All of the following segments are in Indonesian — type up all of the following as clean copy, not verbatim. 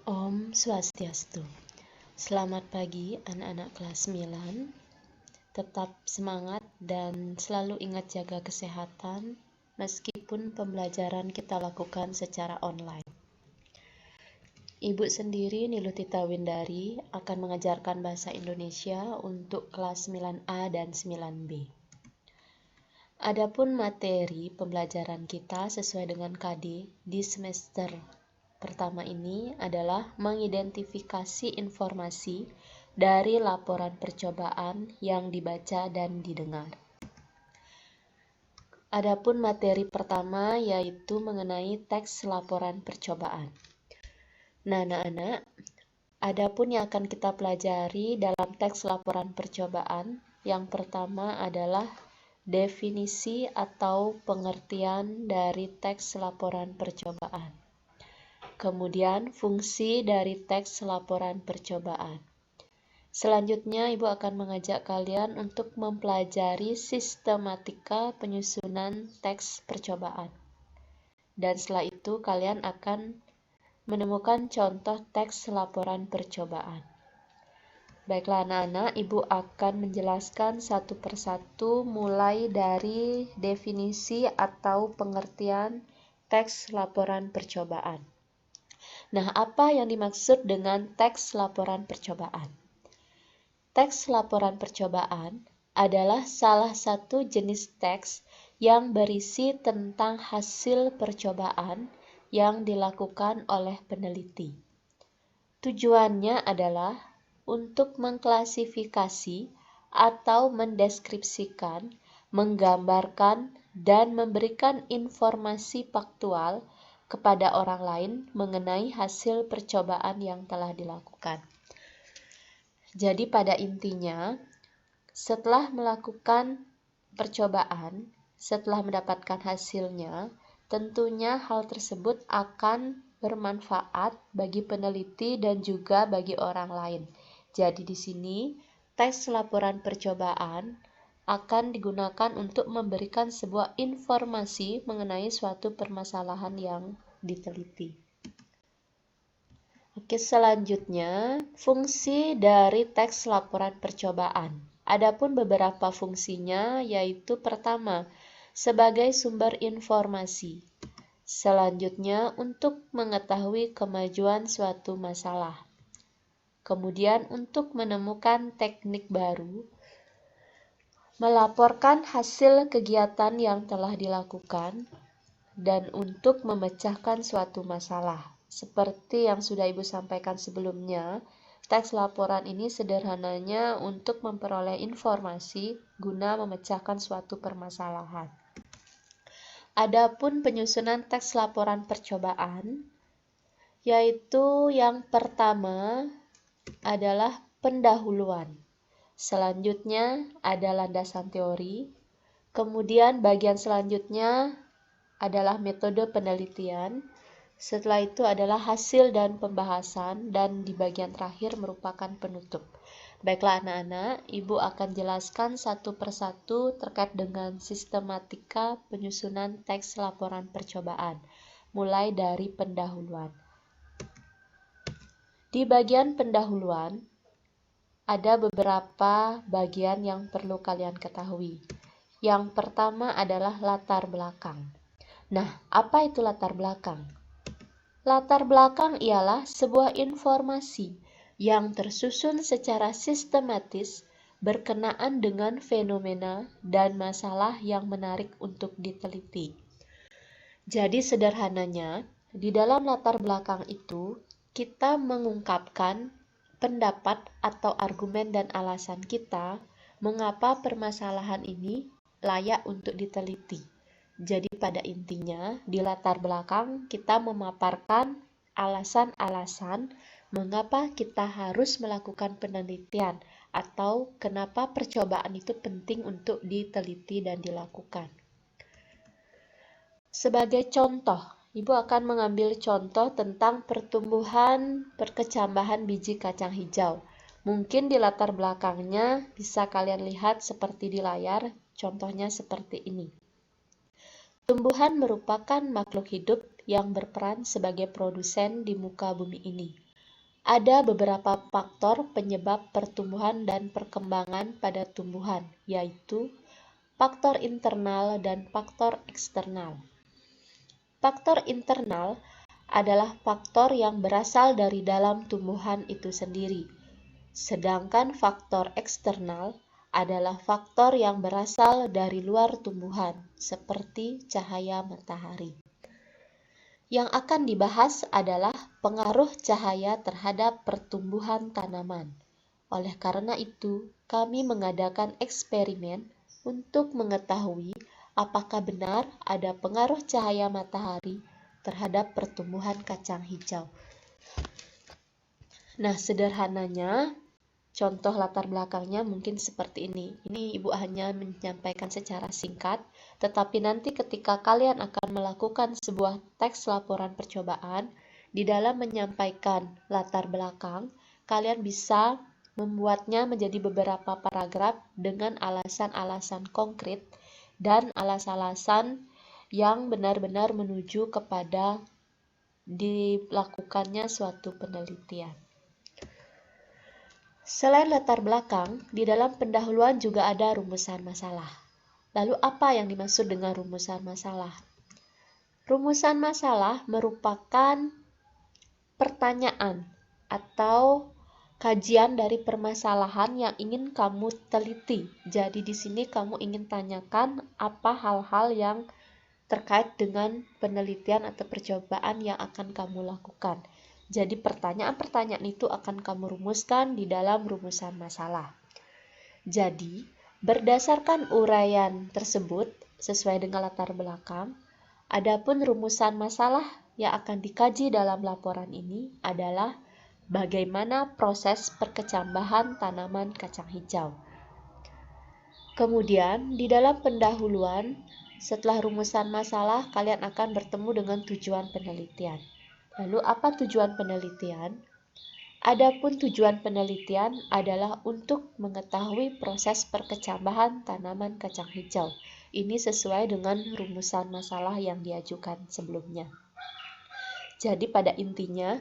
Om Swastiastu. Selamat pagi anak-anak kelas 9. Tetap semangat dan selalu ingat jaga kesehatan meskipun pembelajaran kita lakukan secara online. Ibu sendiri Nilutita Windari akan mengajarkan bahasa Indonesia untuk kelas 9A dan 9B. Adapun materi pembelajaran kita sesuai dengan KD di semester pertama ini adalah mengidentifikasi informasi dari laporan percobaan yang dibaca dan didengar. Adapun materi pertama yaitu mengenai teks laporan percobaan. Nah, anak-anak, adapun yang akan kita pelajari dalam teks laporan percobaan, yang pertama adalah definisi atau pengertian dari teks laporan percobaan. Kemudian fungsi dari teks laporan percobaan. Selanjutnya Ibu akan mengajak kalian untuk mempelajari sistematika penyusunan teks percobaan. Dan setelah itu kalian akan menemukan contoh teks laporan percobaan. Baiklah anak-anak, Ibu akan menjelaskan satu persatu mulai dari definisi atau pengertian teks laporan percobaan. Nah, apa yang dimaksud dengan teks laporan percobaan? Teks laporan percobaan adalah salah satu jenis teks yang berisi tentang hasil percobaan yang dilakukan oleh peneliti. Tujuannya adalah untuk mengklasifikasi atau mendeskripsikan, menggambarkan, dan memberikan informasi faktual kepada orang lain mengenai hasil percobaan yang telah dilakukan. Jadi pada intinya, setelah melakukan percobaan, setelah mendapatkan hasilnya, tentunya hal tersebut akan bermanfaat bagi peneliti dan juga bagi orang lain. Jadi di sini, teks laporan percobaan akan digunakan untuk memberikan sebuah informasi mengenai suatu permasalahan yang diteliti. Oke, selanjutnya fungsi dari teks laporan percobaan. Adapun beberapa fungsinya yaitu pertama, sebagai sumber informasi. Selanjutnya untuk mengetahui kemajuan suatu masalah. Kemudian untuk menemukan teknik baru, melaporkan hasil kegiatan yang telah dilakukan, dan untuk memecahkan suatu masalah. Seperti yang sudah Ibu sampaikan sebelumnya, teks laporan ini sederhananya untuk memperoleh informasi guna memecahkan suatu permasalahan. Adapun penyusunan teks laporan percobaan, yaitu yang pertama adalah pendahuluan. Selanjutnya ada landasan teori. Kemudian bagian selanjutnya adalah metode penelitian. Setelah itu adalah hasil dan pembahasan, dan di bagian terakhir merupakan penutup. Baiklah anak-anak, Ibu akan jelaskan satu persatu terkait dengan sistematika penyusunan teks laporan percobaan, mulai dari pendahuluan. Di bagian pendahuluan, ada beberapa bagian yang perlu kalian ketahui. Yang pertama adalah latar belakang. Nah, apa itu latar belakang? Latar belakang ialah sebuah informasi yang tersusun secara sistematis berkenaan dengan fenomena dan masalah yang menarik untuk diteliti. Jadi sederhananya, di dalam latar belakang itu, kita mengungkapkan pendapat atau argumen dan alasan kita mengapa permasalahan ini layak untuk diteliti. Jadi pada intinya, di latar belakang kita memaparkan alasan-alasan mengapa kita harus melakukan penelitian atau kenapa percobaan itu penting untuk diteliti dan dilakukan. Sebagai contoh, Ibu akan mengambil contoh tentang pertumbuhan perkecambahan biji kacang hijau. Mungkin di latar belakangnya bisa kalian lihat seperti di layar, contohnya seperti ini. Tumbuhan merupakan makhluk hidup yang berperan sebagai produsen di muka bumi ini. Ada beberapa faktor penyebab pertumbuhan dan perkembangan pada tumbuhan, yaitu faktor internal dan faktor eksternal. Faktor internal adalah faktor yang berasal dari dalam tumbuhan itu sendiri, sedangkan faktor eksternal adalah faktor yang berasal dari luar tumbuhan, seperti cahaya matahari. Yang akan dibahas adalah pengaruh cahaya terhadap pertumbuhan tanaman. Oleh karena itu, kami mengadakan eksperimen untuk mengetahui apakah benar ada pengaruh cahaya matahari terhadap pertumbuhan kacang hijau. Nah, sederhananya, contoh latar belakangnya mungkin seperti ini. Ini Ibu hanya menyampaikan secara singkat, tetapi nanti ketika kalian akan melakukan sebuah teks laporan percobaan, di dalam menyampaikan latar belakang, kalian bisa membuatnya menjadi beberapa paragraf dengan alasan-alasan konkret dan alasan-alasan yang benar-benar menuju kepada dilakukannya suatu penelitian. Selain latar belakang, di dalam pendahuluan juga ada rumusan masalah. Lalu apa yang dimaksud dengan rumusan masalah? Rumusan masalah merupakan pertanyaan atau kajian dari permasalahan yang ingin kamu teliti. Jadi di sini kamu ingin tanyakan apa hal-hal yang terkait dengan penelitian atau percobaan yang akan kamu lakukan. Jadi pertanyaan-pertanyaan itu akan kamu rumuskan di dalam rumusan masalah. Jadi, berdasarkan uraian tersebut sesuai dengan latar belakang, adapun rumusan masalah yang akan dikaji dalam laporan ini adalah bagaimana proses perkecambahan tanaman kacang hijau. Kemudian, di dalam pendahuluan, setelah rumusan masalah, kalian akan bertemu dengan tujuan penelitian. Lalu, apa tujuan penelitian? Adapun tujuan penelitian adalah untuk mengetahui proses perkecambahan tanaman kacang hijau. Ini sesuai dengan rumusan masalah yang diajukan sebelumnya. Jadi pada intinya,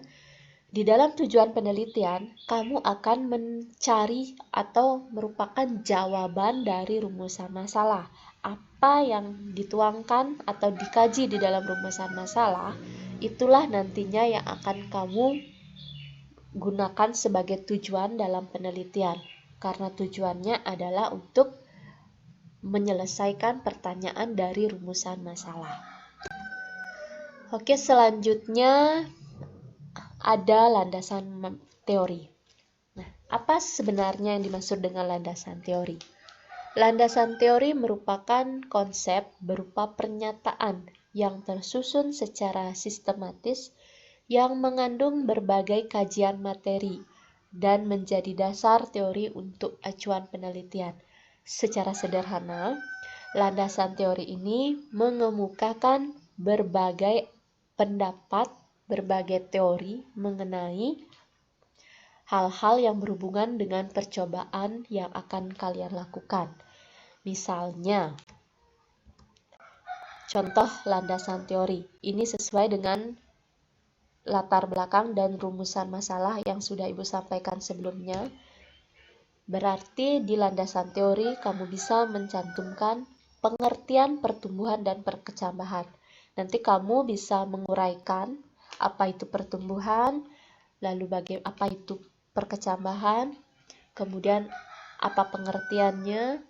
di dalam tujuan penelitian, kamu akan mencari atau merupakan jawaban dari rumusan masalah. Apa yang dituangkan atau dikaji di dalam rumusan masalah, itulah nantinya yang akan kamu gunakan sebagai tujuan dalam penelitian. Karena tujuannya adalah untuk menyelesaikan pertanyaan dari rumusan masalah. Oke, selanjutnya ada landasan teori. Nah, apa sebenarnya yang dimaksud dengan landasan teori? Landasan teori merupakan konsep berupa pernyataan yang tersusun secara sistematis yang mengandung berbagai kajian materi dan menjadi dasar teori untuk acuan penelitian. Secara sederhana, landasan teori ini mengemukakan berbagai pendapat, berbagai teori mengenai hal-hal yang berhubungan dengan percobaan yang akan kalian lakukan. Misalnya, contoh landasan teori. Ini sesuai dengan latar belakang dan rumusan masalah yang sudah Ibu sampaikan sebelumnya. Berarti di landasan teori kamu bisa mencantumkan pengertian pertumbuhan dan perkecambahan. Nanti kamu bisa menguraikan apa itu pertumbuhan, lalu apa itu perkecambahan, kemudian apa pengertiannya,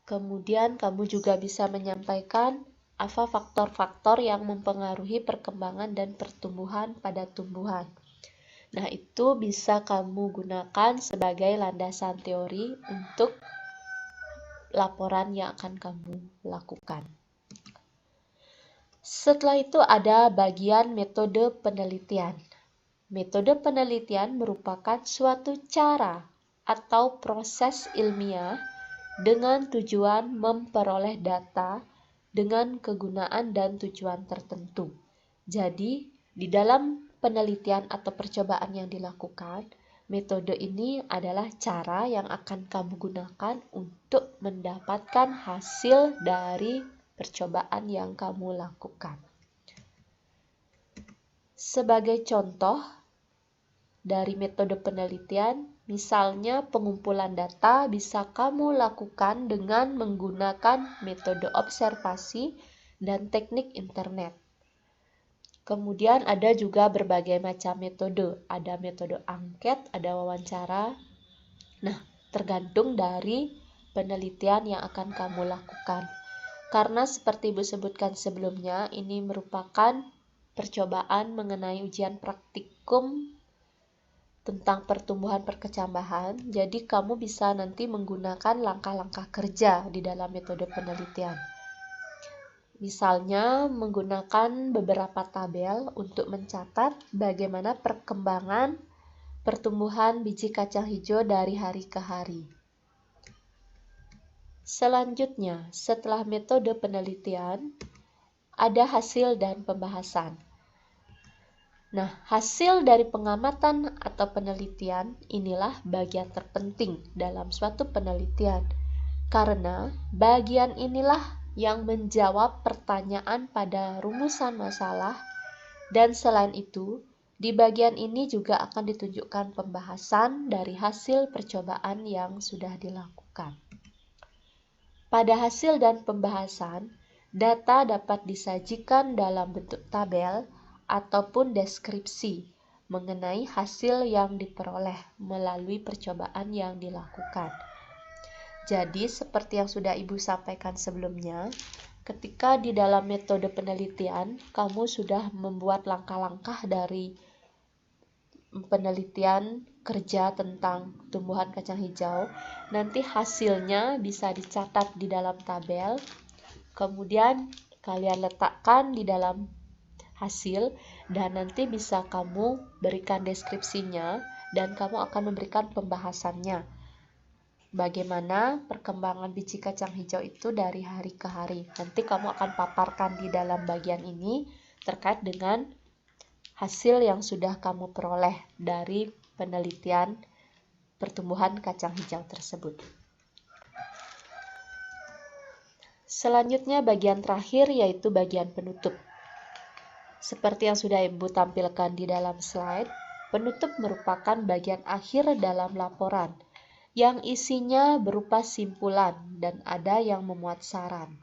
kemudian kamu juga bisa menyampaikan apa faktor-faktor yang mempengaruhi perkembangan dan pertumbuhan pada tumbuhan. Nah, itu bisa kamu gunakan sebagai landasan teori untuk laporan yang akan kamu lakukan. Setelah itu ada bagian metode penelitian. Metode penelitian merupakan suatu cara atau proses ilmiah dengan tujuan memperoleh data dengan kegunaan dan tujuan tertentu. Jadi, di dalam penelitian atau percobaan yang dilakukan, metode ini adalah cara yang akan kamu gunakan untuk mendapatkan hasil dari percobaan yang kamu lakukan. Sebagai contoh, dari metode penelitian, misalnya pengumpulan data bisa kamu lakukan dengan menggunakan metode observasi dan teknik internet. Kemudian ada juga berbagai macam metode. Ada metode angket, ada wawancara. Nah, tergantung dari penelitian yang akan kamu lakukan. Karena seperti Ibu sebutkan sebelumnya, ini merupakan percobaan mengenai ujian praktikum tentang pertumbuhan perkecambahan. Jadi kamu bisa nanti menggunakan langkah-langkah kerja di dalam metode penelitian. Misalnya menggunakan beberapa tabel untuk mencatat bagaimana perkembangan pertumbuhan biji kacang hijau dari hari ke hari. Selanjutnya, setelah metode penelitian, ada hasil dan pembahasan. Nah, hasil dari pengamatan atau penelitian inilah bagian terpenting dalam suatu penelitian, karena bagian inilah yang menjawab pertanyaan pada rumusan masalah, dan selain itu, di bagian ini juga akan ditunjukkan pembahasan dari hasil percobaan yang sudah dilakukan. Pada hasil dan pembahasan, data dapat disajikan dalam bentuk tabel ataupun deskripsi mengenai hasil yang diperoleh melalui percobaan yang dilakukan. Jadi, seperti yang sudah Ibu sampaikan sebelumnya, ketika di dalam metode penelitian, kamu sudah membuat langkah-langkah dari penelitian kerja tentang tumbuhan kacang hijau, nanti hasilnya bisa dicatat di dalam tabel, kemudian kalian letakkan di dalam hasil, dan nanti bisa kamu berikan deskripsinya, dan kamu akan memberikan pembahasannya. Bagaimana perkembangan biji kacang hijau itu dari hari ke hari. Nanti kamu akan paparkan di dalam bagian ini terkait dengan hasil yang sudah kamu peroleh dari penelitian pertumbuhan kacang hijau tersebut. Selanjutnya bagian terakhir yaitu bagian penutup. Seperti yang sudah Ibu tampilkan di dalam slide, penutup merupakan bagian akhir dalam laporan yang isinya berupa simpulan dan ada yang memuat saran.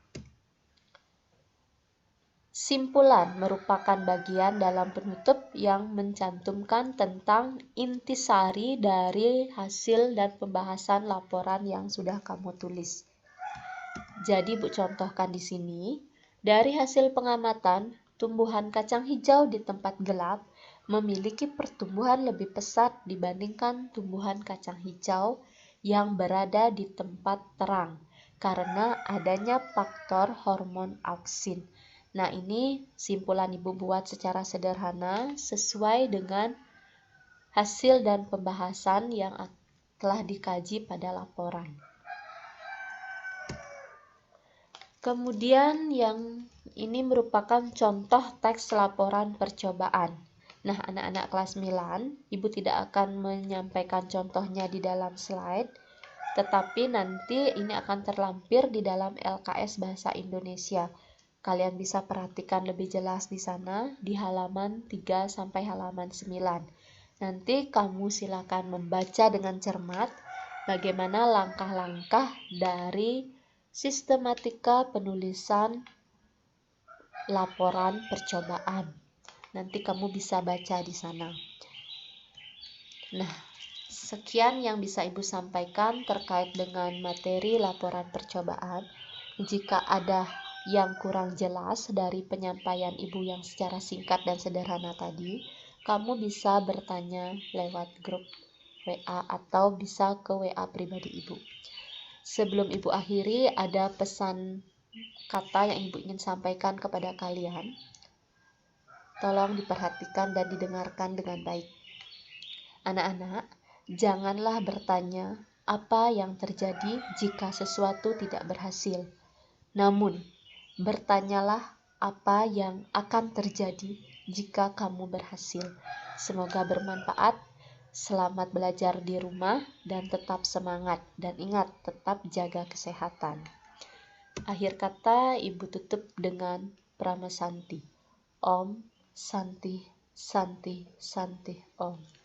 Simpulan merupakan bagian dalam penutup yang mencantumkan tentang intisari dari hasil dan pembahasan laporan yang sudah kamu tulis. Jadi Bu contohkan di sini, dari hasil pengamatan, tumbuhan kacang hijau di tempat gelap memiliki pertumbuhan lebih pesat dibandingkan tumbuhan kacang hijau yang berada di tempat terang karena adanya faktor hormon auksin. Nah, ini simpulan Ibu buat secara sederhana sesuai dengan hasil dan pembahasan yang telah dikaji pada laporan. Kemudian yang ini merupakan contoh teks laporan percobaan. Nah, anak-anak kelas 9, Ibu tidak akan menyampaikan contohnya di dalam slide, tetapi nanti ini akan terlampir di dalam LKS Bahasa Indonesia. Kalian bisa perhatikan lebih jelas di sana di halaman 3 sampai halaman 9. Nanti kamu silakan membaca dengan cermat bagaimana langkah-langkah dari sistematika penulisan laporan percobaan. Nanti kamu bisa baca di sana. Nah, sekian yang bisa Ibu sampaikan terkait dengan materi laporan percobaan. Jika ada yang kurang jelas dari penyampaian Ibu yang secara singkat dan sederhana tadi, kamu bisa bertanya lewat grup WA atau bisa ke WA pribadi Ibu. Sebelum Ibu akhiri, ada pesan kata yang Ibu ingin sampaikan kepada kalian. Tolong diperhatikan dan didengarkan dengan baik. Anak-anak, janganlah bertanya apa yang terjadi jika sesuatu tidak berhasil. Namun, bertanyalah apa yang akan terjadi jika kamu berhasil. Semoga bermanfaat. Selamat belajar di rumah dan tetap semangat. Dan ingat, tetap jaga kesehatan. Akhir kata, Ibu tutup dengan Prama Santi. Om Santi Santi Santi Om.